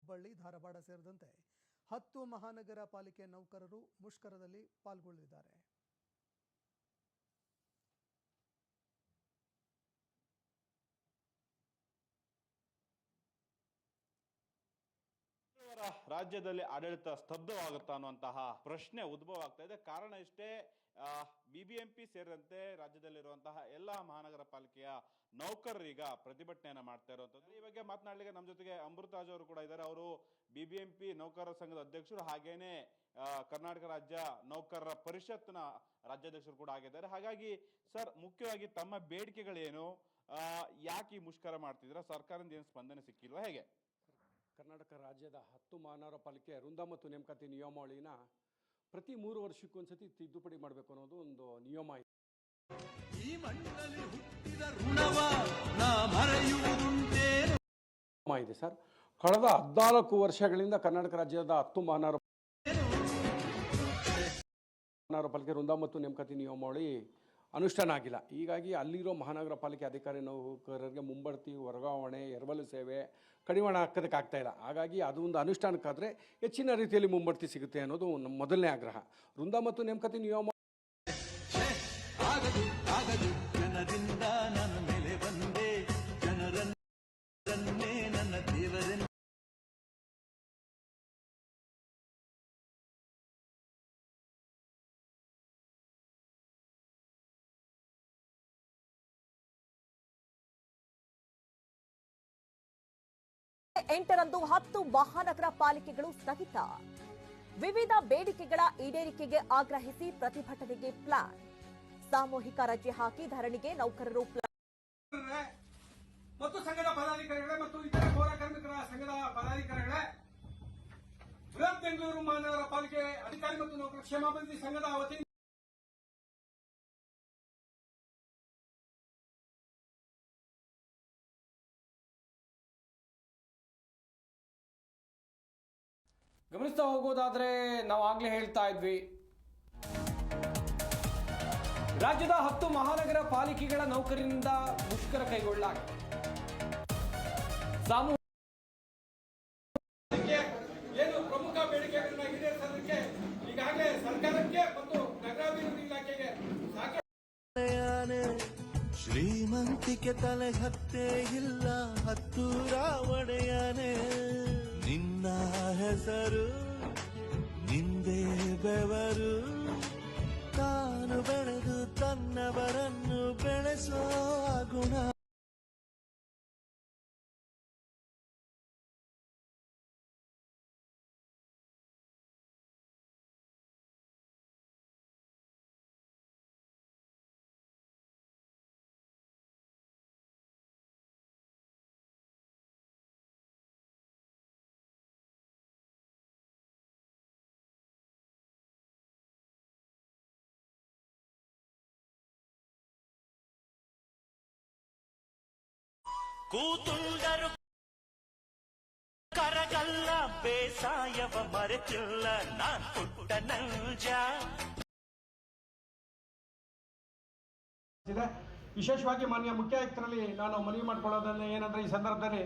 ಹುಬ್ಬಳ್ಳಿ, ಧಾರವಾಡ ಸೇರಿದಂತೆ 10 ಮಹಾನಗರ ಪಾಲಿಕೆ ನೌಕರರು ಮುಷ್ಕರದಲ್ಲಿ ಪಾಲ್ಗೊಳ್ಳಲಿದ್ದಾರೆ. ರಾಜ್ಯದಲ್ಲಿ ಆಡಳಿತ ಸ್ತಬ್ಧವಾಗುತ್ತಾ ಅನ್ನುವಂತಹ ಪ್ರಶ್ನೆ ಉದ್ಭವ ಆಗ್ತಾ ಇದೆ. ಕಾರಣ ಇಷ್ಟೇ, ಬಿಬಿಎಂಪಿ ಸೇರಿದಂತೆ ರಾಜ್ಯದಲ್ಲಿರುವಂತಹ ಎಲ್ಲ ಮಹಾನಗರ ಪಾಲಿಕೆಯ ನೌಕರರೀಗ ಪ್ರತಿಭಟನೆಯನ್ನ ಮಾಡ್ತಾ ಇರುವಂತದ್ದು. ಈ ಬಗ್ಗೆ ಮಾತನಾಡಲಿಕ್ಕೆ ನಮ್ಮ ಜೊತೆಗೆ ಅಮೃತರಾಜ್ ಅವರು ಕೂಡ ಇದ್ದಾರೆ. ಅವರು ಬಿಬಿಎಂಪಿ ನೌಕರರ ಸಂಘದ ಅಧ್ಯಕ್ಷರು, ಹಾಗೇನೆ ಕರ್ನಾಟಕ ರಾಜ್ಯ ನೌಕರರ ಪರಿಷತ್ನ ರಾಜ್ಯಾಧ್ಯಕ್ಷರು ಕೂಡ ಆಗಿದ್ದಾರೆ. ಹಾಗಾಗಿ ಸರ್, ಮುಖ್ಯವಾಗಿ ತಮ್ಮ ಬೇಡಿಕೆಗಳೇನು, ಯಾಕೆ ಈ ಮುಷ್ಕರ ಮಾಡ್ತಿದ್ದೀರಾ, ಸರ್ಕಾರದಿಂದ ಏನು ಸ್ಪಂದನೆ ಸಿಕ್ಕಿಲ್ವಾ, ಹೇಗೆ? ಕರ್ನಾಟಕ ರಾಜ್ಯದ 10 ಮಹಾನಗರ ಪಾಲಿಕೆ ವೃಂದ ಮತ್ತು ನೇಮಕಾತಿ ನಿಯಮಾವಳಿನ ಪ್ರತಿ 3 ವರ್ಷಕ್ಕೊಂದ್ಸತಿ ತಿದ್ದುಪಡಿ ಮಾಡಬೇಕು ಅನ್ನೋದು ಒಂದು ನಿಯಮ ಇದೆ. ಈ ಮಣ್ಣಲ್ಲಿ ಹುಟ್ಟಿದ ಋಣವ ನಾ ಮರೆಯುವುದುಂಟೇನು ಇದೆ ಸರ್. ಕಳೆದ 14 ವರ್ಷಗಳಿಂದ ಕರ್ನಾಟಕ ರಾಜ್ಯದ 10 ಮಹಾನಗರ ಪಾಲಿಕೆ ವೃಂದ ಮತ್ತು ನೇಮಕಾತಿ ನಿಯಮಾವಳಿ ಅನುಷ್ಠಾನ ಆಗಿಲ್ಲ. ಹೀಗಾಗಿ ಅಲ್ಲಿರೋ ಮಹಾನಗರ ಪಾಲಿಕೆ ಅಧಿಕಾರಿ ನೌಕರರಿಗೆ ಮುಂಬಡ್ತಿ, ವರ್ಗಾವಣೆ, ಎರವಲು ಸೇವೆ ಕಡಿವಾಣ ಹಾಕೋದಕ್ಕಾಗ್ತಾ ಇಲ್ಲ. ಹಾಗಾಗಿ ಅದು ಒಂದು ಅನುಷ್ಠಾನಕ್ಕಾದರೆ ಹೆಚ್ಚಿನ ರೀತಿಯಲ್ಲಿ ಮುಂಬಡ್ತಿ ಸಿಗುತ್ತೆ ಅನ್ನೋದು ನಮ್ಮ ಮೊದಲನೇ ಆಗ್ರಹ. ವೃಂದ ಮತ್ತು ನೇಮಕಾತಿ ನಿಯಮ ಜನರಿಂದ ನನ್ನ ಮೇಲೆ ಬಂದೆ, ಜನರನ್ನೇ ನನ್ನ ದೇವರನ್ನು ಎಂಟರಂದು 10 ಮಹಾನಗರ ಪಾಲಿಕೆಗಳು ಸಹಿತ ವಿವಿಧ ಬೇಡಿಕೆಗಳ ಈಡೇರಿಕೆಗೆ ಆಗ್ರಹಿಸಿ ಪ್ರತಿಭಟನೆಗೆ ಪ್ಲಾನ್. ಸಾಮೂಹಿಕ ರಜೆ ಹಾಕಿ ಧರಣಿಗೆ ನೌಕರರು ಪ್ಲಾನ್. ಮತ್ತು ಸಂಘದ ಪದಾಧಿಕಾರಿಗಳೇ ಮತ್ತು ಇತರ ಪೌರ ಕಾರ್ಮಿಕರ ಸಂಘದ ಪದಾಧಿಕಾರಿಗಳೇ, ಬೃಹತ್ ಬೆಂಗಳೂರು ಮಹಾನಗರ ಪಾಲಿಕೆ ಅಧಿಕಾರಿ ಮತ್ತು ನೌಕರ ಕ್ಷೇಮಾಭಿವೃದ್ಧಿ ಸಂಘದ ವತಿಯಿಂದ ಗಮನಿಸ್ತಾ ಹೋಗೋದಾದ್ರೆ, ನಾವು ಆಗ್ಲೇ ಹೇಳ್ತಾ ಇದ್ವಿ, ರಾಜ್ಯದ 10 ಮಹಾನಗರ ಪಾಲಿಕೆಗಳ ನೌಕರರಿಂದ ಮುಷ್ಕರ ಕೈಗೊಳ್ಳಲಾಗಿದೆ. ಏನು ಪ್ರಮುಖ ಬೇಡಿಕೆಗಳನ್ನ ಈಡೇರಿಸೋದಕ್ಕೆ ಈಗಾಗಲೇ ಸರ್ಕಾರಕ್ಕೆ ಮತ್ತು ನಗರಾಭಿವೃದ್ಧಿ ಇಲಾಖೆಗೆ ಶ್ರೀಮಂತಿಕೆ ತಲೆ ಹತ್ತೇ ಇಲ್ಲ, ಹತ್ತೂರ ಒಡೆಯನೆ ನಿನ್ನ ಹೆಸರು, ನಿಂದೇ ಬೆವರು, ತಾನು ಬೆಳೆದು ತನ್ನವರನ್ನು ಬೆಳೆಸೋ ಗುಣ. ಕೂತುಂಡರು ಕರಗಲ್ಲ, ಬೇಸಾಯವ ಮರೆತಿಲ್ಲ, ನಾನ್ ಪುಟ್ಟ ನಂಜ. ವಿಶೇಷವಾಗಿ ಮಾನ್ಯ ಮುಖ್ಯ ಆಯುಕ್ತರಲ್ಲಿ ನಾನು ಮನವಿ ಮಾಡಿಕೊಳ್ಳೋದನ್ನ ಏನಂದ್ರೆ, ಈ ಸಂದರ್ಭದಲ್ಲಿ